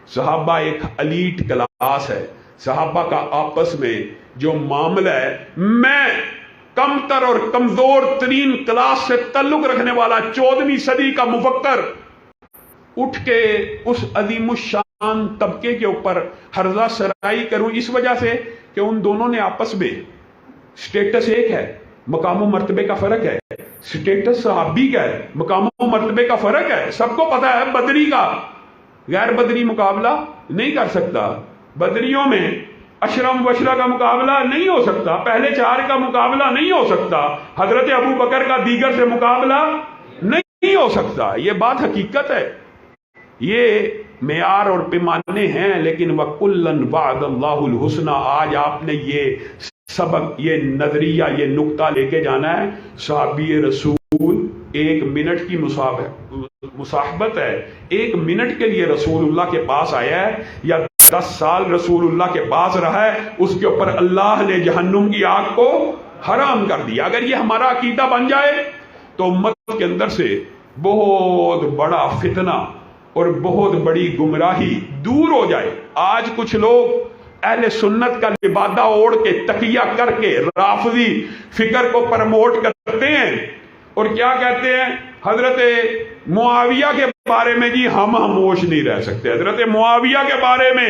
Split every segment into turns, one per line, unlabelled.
صحابہ ایک elite class ہے. صحابہ کا آپس میں جو معاملہ ہے، میں کم تر اور کمزور ترین کلاس سے تعلق رکھنے والا 14ویں صدی کا مفکر اٹھ کے اس عظیم الشان طبقے کے اوپر ہرزہ سرائی کروں، اس وجہ سے کہ ان دونوں نے آپس میں سٹیٹس ایک ہے، مقام و مرتبے کا فرق ہے. سٹیٹس صحابی کا ہے، مقام و مرتبے کا فرق ہے. سب کو پتا ہے بدری کا غیر بدری مقابلہ نہیں کر سکتا. بدریوں میں اشرم وشرہ کا مقابلہ نہیں ہو سکتا، پہلے 4 کا مقابلہ نہیں ہو سکتا، حضرت ابو بکر کا دیگر سے مقابلہ نہیں ہو سکتا. یہ بات حقیقت ہے، یہ معیار اور پیمانے ہیں. لیکن وَكُلًّا وَعَدَ اللَّهُ الْحُسْنَى، آج آپ نے یہ سبق، یہ نظریہ، یہ نقطہ لے کے جانا ہے. صحابی رسول 1 منٹ کی مصاحبت ہے. 1 منٹ کے لیے رسول اللہ کے پاس آیا ہے یا 10 سال رسول اللہ کے پاس رہا ہے، اس کے اوپر اللہ نے جہنم کی آگ کو حرام کر دیا. اگر یہ ہمارا عقیدہ بن جائے تو امت کے اندر سے بہت بڑا فتنہ اور بہت بڑی گمراہی دور ہو جائے. آج کچھ لوگ اہل سنت کا لبادہ اوڑھ کے تقیہ کر کے رافضی فکر کو پرموٹ کرتے ہیں اور کیا کہتے ہیں، حضرت معاویہ کے بارے میں جی ہم خاموش نہیں رہ سکتے. حضرت معاویہ کے بارے میں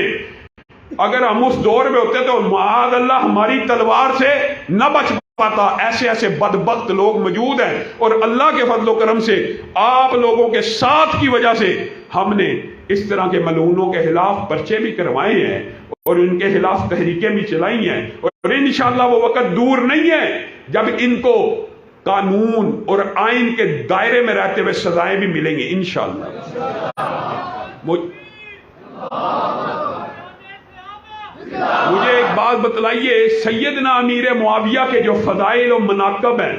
اگر ہم اس دور میں ہوتے تو معاذ اللہ ہماری تلوار سے نہ بچ پاتا. ایسے ایسے بدبخت لوگ موجود ہیں، اور اللہ کے فضل و کرم سے آپ لوگوں کے ساتھ کی وجہ سے ہم نے اس طرح کے ملعونوں کے خلاف پرچے بھی کروائے ہیں اور ان کے خلاف تحریکیں بھی چلائی ہیں. اور انشاءاللہ وہ وقت دور نہیں ہے جب ان کو قانون اور آئین کے دائرے میں رہتے ہوئے سزائیں بھی ملیں گی انشاءاللہ. مجھے ایک بات بتلائیے، سیدنا امیر معاویہ کے جو فضائل و مناقب ہیں،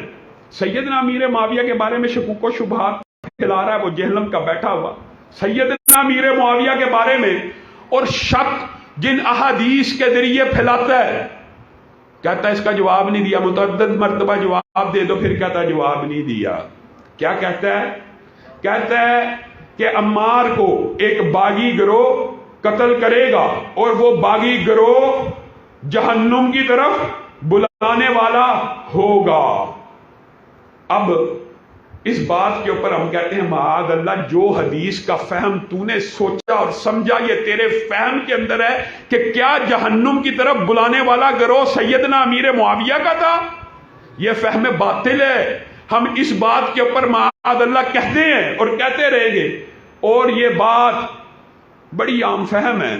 سیدنا امیر معاویہ کے بارے میں شکوک و شبہات پھیلا رہا ہے وہ جہلم کا بیٹھا ہوا. سیدنا امیر معاویہ کے بارے میں اور شک جن احادیث کے ذریعے پھیلاتا ہے، کہتا ہے اس کا جواب نہیں دیا، متعدد مرتبہ جواب دے دو، پھر کہتا ہے جواب نہیں دیا. کیا کہتا ہے؟ کہتا ہے کہ عمار کو ایک باغی گروہ قتل کرے گا اور وہ باغی گروہ جہنم کی طرف بلانے والا ہوگا. اب اس بات کے اوپر ہم کہتے ہیں معاذ اللہ، جو حدیث کا فہم تو نے سوچا اور سمجھا یہ تیرے فہم کے اندر ہے کہ کیا جہنم کی طرف بلانے والا گروہ سیدنا امیر معاویہ کا تھا. یہ فہم باطل ہے. ہم اس بات کے اوپر معاذ اللہ کہتے ہیں اور کہتے رہیں گے، اور یہ بات بڑی عام فہم ہے.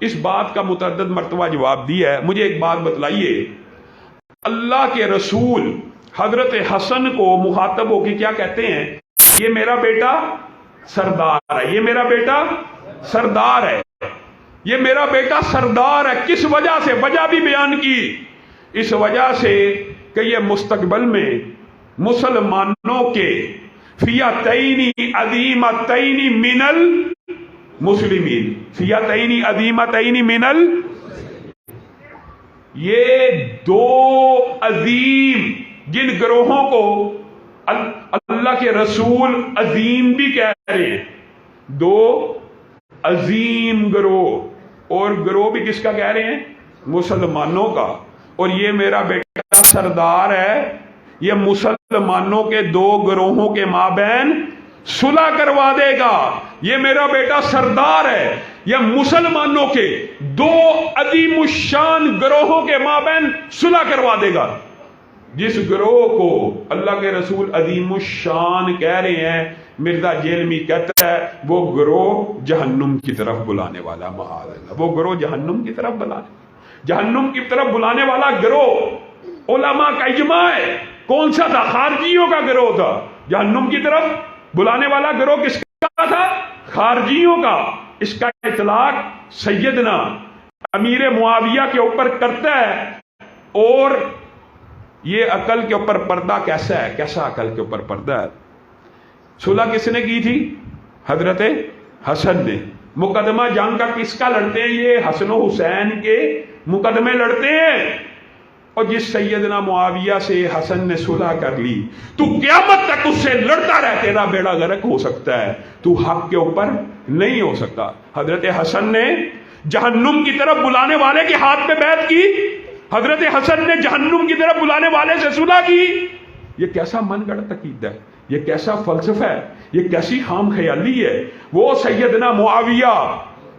اس بات کا متعدد مرتبہ جواب دیا ہے. مجھے ایک بات بتلائیے، اللہ کے رسول حضرت حسن کو مخاطب ہو کے کیا کہتے ہیں؟ یہ میرا بیٹا سردار ہے، یہ میرا بیٹا سردار ہے، یہ میرا بیٹا سردار ہے. کس وجہ سے؟ وجہ بھی بیان کی. اس وجہ سے کہ یہ مستقبل میں مسلمانوں کے فئتین عظیمتین من المسلمین، فئتین عظیمتین من یہ 2 عظیم جن گروہوں کو اللہ کے رسول عظیم بھی کہہ رہے ہیں، 2 عظیم گروہ، اور گروہ بھی کس کا کہہ رہے ہیں؟ مسلمانوں کا. اور یہ میرا بیٹا سردار ہے، یہ مسلمانوں کے 2 گروہوں کے مابین صلح کروا دے گا. یہ میرا بیٹا سردار ہے، یہ مسلمانوں کے 2 عظیم الشان گروہوں کے مابین صلح کروا دے گا. جس گروہ کو اللہ کے رسول عظیم الشان کہہ رہے ہیں، مرزا جیلمی کہتا ہے وہ گروہ جہنم کی طرف بلانے والا. معاذ اللہ، وہ گروہ جہنم کی طرف جہنم کی طرف بلانے والا گروہ علماء کا اجماع ہے. کون سا تھا؟ خارجیوں کا گروہ تھا. جہنم کی طرف بلانے والا گروہ کس کا تھا؟ خارجیوں کا. اس کا اطلاق سیدنا امیر معاویہ کے اوپر کرتا ہے. اور یہ عقل کے اوپر پردہ کیسا ہے؟ کیسا عقل کے اوپر پردہ ہے؟ صلح کس نے کی تھی؟ حضرت حسن نے. مقدمہ جنگ کا کس کا لڑتے ہیں؟ یہ حسن و حسین کے مقدمے لڑتے ہیں. اور جس سیدنا معاویہ سے حسن نے صلح کر لی، تو قیامت تک اس سے لڑتا رہ، تیرا بیڑا غرق ہو سکتا ہے، تو حق کے اوپر نہیں ہو سکتا۔ حضرت حسن نے جہنم کی طرف بلانے والے کے ہاتھ میں بیعت کی، حضرت حسن نے جہنم کی طرف بلانے والے سے صلح کی۔ یہ کیسا من گڑت عقیدہ ہے، یہ کیسا فلسفہ ہے، یہ کیسی خام خیالی ہے۔ وہ سیدنا معاویہ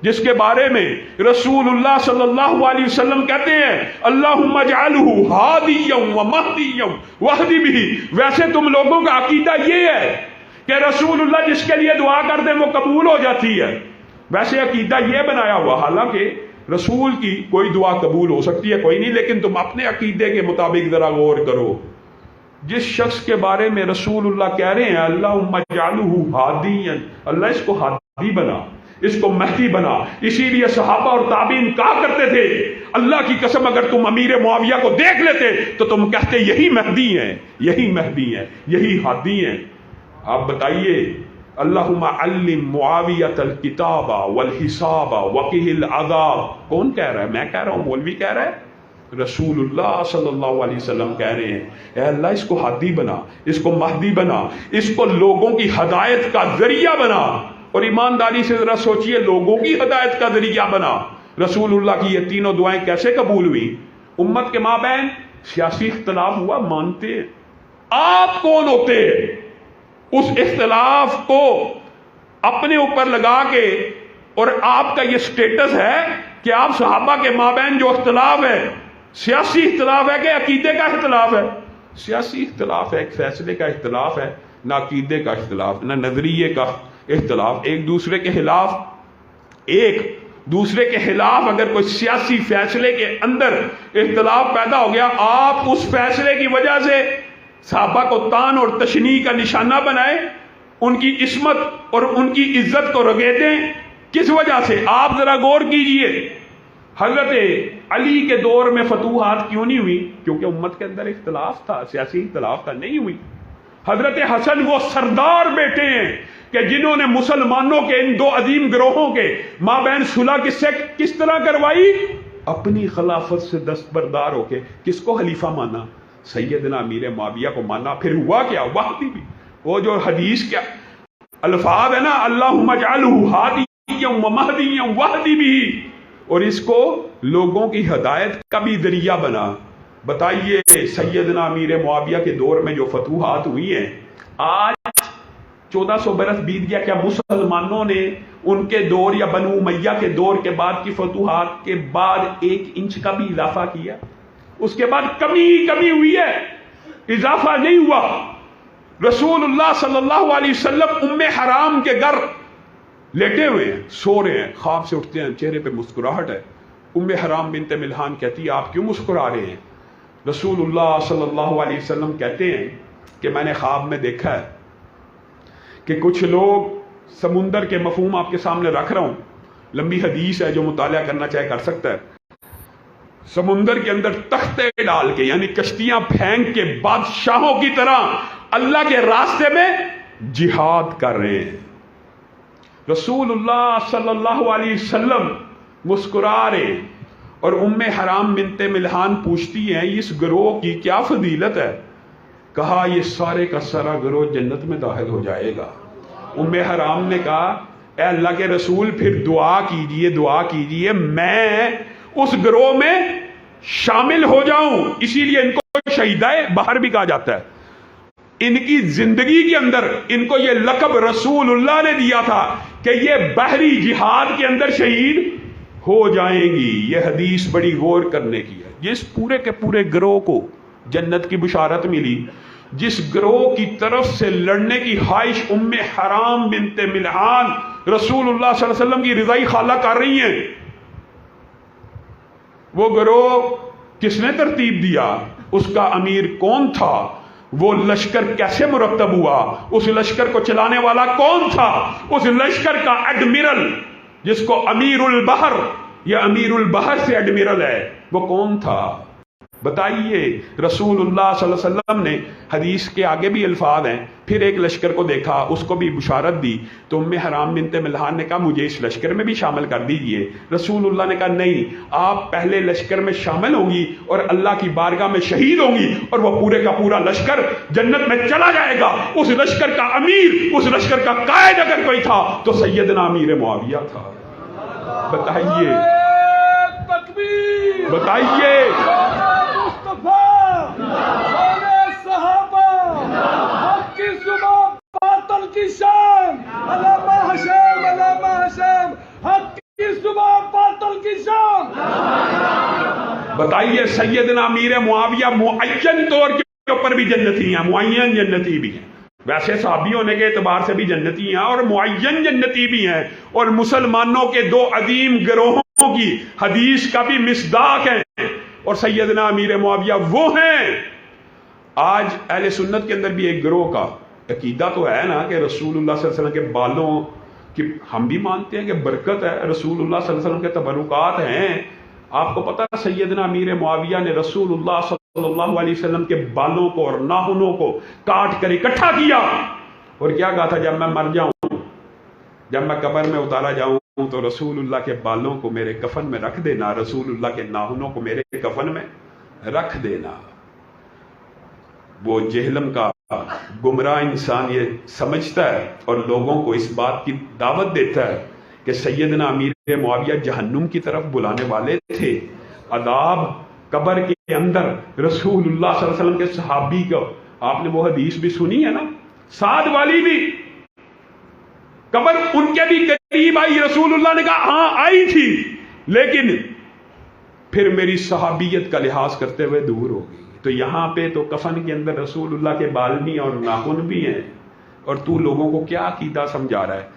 جس کے بارے میں رسول اللہ صلی اللہ علیہ وسلم کہتے ہیں اللہم اجعلہ ہادیا ومہدیا واہد بہ، ویسے تم لوگوں کا عقیدہ یہ ہے کہ رسول اللہ جس کے لیے دعا کر دیں وہ قبول ہو جاتی ہے، ویسے عقیدہ یہ بنایا ہوا، حالانکہ رسول کی کوئی دعا قبول ہو سکتی ہے کوئی نہیں، لیکن تم اپنے عقیدے کے مطابق ذرا غور کرو۔ جس شخص کے بارے میں رسول اللہ کہہ رہے ہیں اللہم اجعلہ ہادیا، اللہ اس کو ہادی بنا، اس کو مہدی بنا، اسی لیے صحابہ اور تابعین کہا کرتے تھے اللہ کی قسم اگر تم امیر معاویہ کو دیکھ لیتے تو تم کہتے یہی مہدی ہیں، یہی مہدی ہیں، یہی ہادی ہیں۔ آپ بتائیے اللہم علم معاویۃ الکتاب والحساب وقہ العذاب، کون کہہ رہا ہے؟ میں کہہ رہا ہوں، مولوی کہہ رہا ہے؟ رسول اللہ صلی اللہ علیہ وسلم کہہ رہے ہیں اے اللہ اس کو ہادی بنا، اس کو مہدی بنا، اس کو لوگوں کی ہدایت کا ذریعہ بنا۔ اور ایمانداری سے ذرا سوچئے لوگوں کی ہدایت کا ذریعہ بنا۔ رسول اللہ کی یہ تینوں دعائیں کیسے قبول ہوئی؟ امت کے مابین سیاسی اختلاف ہوا، مانتے ہیں۔ آپ کون ہوتے اس اختلاف کو اپنے اوپر لگا کے، اور آپ کا یہ سٹیٹس ہے کہ آپ صحابہ کے مابین جو اختلاف ہے سیاسی اختلاف ہے کہ عقیدے کا اختلاف ہے؟ سیاسی اختلاف ہے، ایک فیصلے کا اختلاف ہے، نہ عقیدے کا اختلاف، نہ نظریے کا اختلاف۔ ایک دوسرے کے خلاف اگر کوئی سیاسی فیصلے کے اندر اختلاف پیدا ہو گیا، آپ اس فیصلے کی وجہ سے صحابہ کو تان اور تشنیع کا نشانہ بنائے، ان کی عصمت اور ان کی عزت کو رگیدیں، کس وجہ سے؟ آپ ذرا غور کیجئے، حضرت علی کے دور میں فتوحات کیوں نہیں ہوئی؟ کیونکہ امت کے اندر اختلاف تھا، سیاسی اختلاف تھا، نہیں ہوئی۔ حضرت حسن وہ سردار بیٹے ہیں کہ جنہوں نے مسلمانوں کے ان دو عظیم گروہوں کے مابین صلح کس طرح کروائی؟ اپنی خلافت سے دستبردار ہو کے۔ کس کو خلیفہ مانا؟ سیدنا امیر معاویہ کو مانا۔ پھر ہوا کیا؟ وحدی بھی، وہ جو حدیث کے الفاظ ہے نا اللہم اجعلہ ہادیا ومہدیا واہد بہ، اور اس کو لوگوں کی ہدایت کا بھی ذریعہ بنا۔ بتائیے سیدنا امیر معاویہ کے دور میں جو فتوحات ہوئی ہیں، آج 1400 برس بیت گیا، کیا مسلمانوں نے ان کے دور یا بنو امیہ کے دور کے بعد کی فتوحات کے بعد 1 انچ کا بھی اضافہ کیا؟ اس کے بعد کمی ہوئی ہے، اضافہ نہیں ہوا۔ رسول اللہ صلی اللہ علیہ وسلم ام حرام کے گھر لیٹے ہوئے ہیں، سو رہے ہیں، خواب سے اٹھتے ہیں، چہرے پہ مسکراہٹ ہے۔ ام حرام بنت ملحان کہتی ہے آپ کیوں مسکرا رہے ہیں؟ رسول اللہ صلی اللہ علیہ وسلم کہتے ہیں کہ میں نے خواب میں دیکھا ہے کہ کچھ لوگ، سمندر کے مفہوم آپ کے سامنے رکھ رہا ہوں، لمبی حدیث ہے، جو مطالعہ کرنا چاہے کر سکتا ہے۔ سمندر کے اندر تختے ڈال کے، یعنی کشتیاں پھینک کے بادشاہوں کی طرح اللہ کے راستے میں جہاد کر رہے ہیں۔ رسول اللہ صلی اللہ علیہ وسلم مسکرا رہے ہیں، اور ام حرام بنت ملحان پوچھتی ہیں اس گروہ کی کیا فضیلت ہے؟ کہا یہ سارے کا سارا گروہ جنت میں داخل ہو جائے گا۔ ام حرام نے کہا اے اللہ کے رسول پھر دعا کیجئے میں اس گروہ میں شامل ہو جاؤں۔ اسی لیے ان کو شہیدائے بحر بھی کہا جاتا ہے۔ ان کی زندگی کے اندر ان کو یہ لقب رسول اللہ نے دیا تھا کہ یہ بحری جہاد کے اندر شہید ہو جائیں گی۔ یہ حدیث بڑی غور کرنے کی ہے۔ جس پورے کے پورے گروہ کو جنت کی بشارت ملی، جس گروہ کی طرف سے لڑنے کی خواہش ام حرام بنت ملحان رسول اللہ صلی اللہ علیہ وسلم کی رضائی خالہ کر رہی ہیں، وہ گروہ کس نے ترتیب دیا؟ اس کا امیر کون تھا؟ وہ لشکر کیسے مرتب ہوا؟ اس لشکر کو چلانے والا کون تھا؟ اس لشکر کا ایڈمرل، جس کو امیر البحر یا امیر البحر سے ایڈمرل ہے، وہ کون تھا؟ بتائیے رسول اللہ صلی اللہ علیہ وسلم نے حدیث کے آگے بھی الفاظ ہیں، پھر ایک لشکر کو دیکھا، اس کو بھی بشارت دی تو ام حرام بنت ملحان نے کہا مجھے اس لشکر میں بھی شامل کر دیجئے۔ رسول اللہ نے کہا نہیں، آپ پہلے لشکر میں شامل ہوں گی اور اللہ کی بارگاہ میں شہید ہوں گی، اور وہ پورے کا پورا لشکر جنت میں چلا جائے گا۔ اس لشکر کا امیر، اس لشکر کا قائد اگر کوئی تھا تو سیدنا امیر معاویہ تھا۔ بتائیے بتائیے بتائیے سیدنا امیر معاویہ معین طور کے اوپر بھی جنتی ہیں، معین جنتی بھی ہیں، ویسے صحابی ہونے کے اعتبار سے بھی جنتی ہیں اور معین جنتی بھی ہیں، اور مسلمانوں کے دو عظیم گروہوں کی حدیث کا بھی مصداق ہیں، اور سیدنا امیر معاویہ وہ ہیں۔ آج اہل سنت کے اندر بھی ایک گروہ کا عقیدہ تو ہے نا کہ رسول اللہ صلی اللہ علیہ وسلم کے بالوں کی ہم بھی مانتے ہیں کہ برکت ہے، رسول اللہ صلی اللہ علیہ وسلم کے تبرکات ہیں۔ آپ کو پتا سیدنا امیر معاویہ نے رسول اللہ صلی اللہ علیہ وسلم کے بالوں کو اور ناخنوں کو کاٹ کر اکٹھا کیا اور کیا کہا تھا، جب میں مر جاؤں، جب میں قبر میں اتارا جاؤں تو رسول اللہ کے بالوں کو میرے کفن میں رکھ دینا، رسول اللہ کے ناخنوں کو میرے کفن میں رکھ دینا۔ وہ جہلم کا گمراہ انسان یہ سمجھتا ہے اور لوگوں کو اس بات کی دعوت دیتا ہے کہ سیدنا امیر معاویہ جہنم کی طرف بلانے والے تھے، عذاب قبر کے اندر رسول اللہ صلی اللہ علیہ وسلم کے صحابی کو، آپ نے وہ حدیث بھی سنی ہے نا، سعد والی بھی، قبر ان کے بھی قریب آئی، رسول اللہ نے کہا ہاں آئی تھی، لیکن پھر میری صحابیت کا لحاظ کرتے ہوئے دور ہو گئی۔ تو یہاں پہ تو کفن کے اندر رسول اللہ کے بال بھی اور ناخن بھی ہیں، اور تو لوگوں کو کیا عقیدہ سمجھا رہا ہے؟